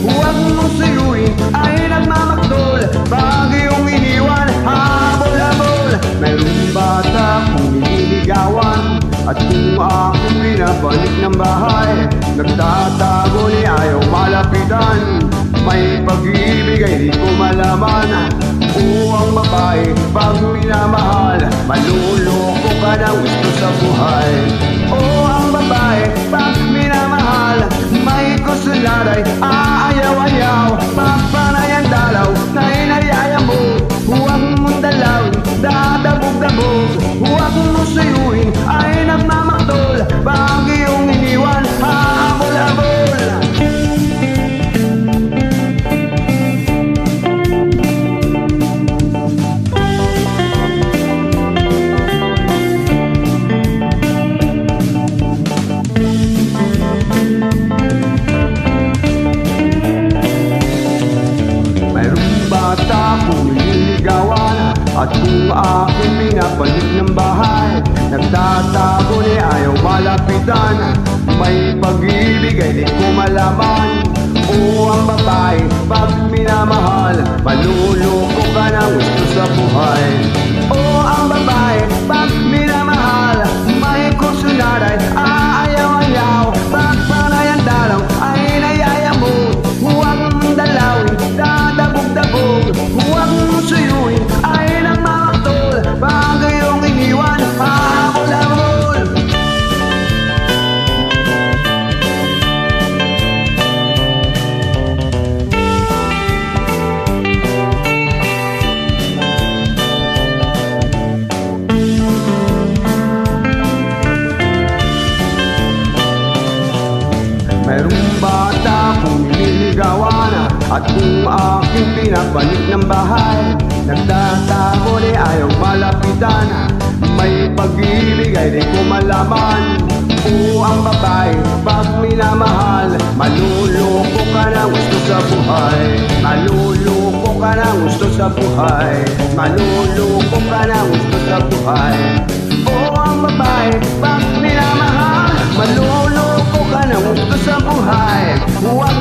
huwag mong suyuin ay nagmamaktol. Pag iyong iniwan, habol-habol. Mayroong bata kung nililigawan, at kung aking pinabalik ng bahay, nagtatago ni ayaw malapitan. May pag-ibig ay di ko malaman. O ang babae pag minamahal, maluloko ka ng gusto sa buhay. O ang babae pag minamahal, may kusulat ay aayaw-ayaw. Papanay ang dalaw na inayaya mo, huwag mong dalawin, dadabog-dabog. Huwag mong suyuin ay nagmamaktol. Pag iyong iniwan, habol-habol. Kung nililigawan, at kung aking pinabalik ng bahay, nagtatago ni ayaw malapitan. May pag-ibig ay di ko malaman. O ang babae pag minamahal, maluloko ka ng gusto sa buhay. O ang babae pag minamahal, may kusulat ay aayaw-ayaw. Pagpanay ang dalaw ay nayaya mo, huwag mong dalawin, dadabog-dabog. Huwag mong suyuin ay nagmamaktol. Pag iyong iniwan, habol-habol. Mayroong bata kung nililigawan, at kung aking pinabalik ng bahay, nagtatago ni ayaw malapitan. May pag-ibig ay di ko malaman. O ang babae pag minamahal, maluloko ka ng gusto sa buhay. Maluloko ka ng gusto sa buhay. Maluloko ka ng gusto sa buhay. O ang babae pag minamahal, maluloko ka ng gusto sa buhay. Huwag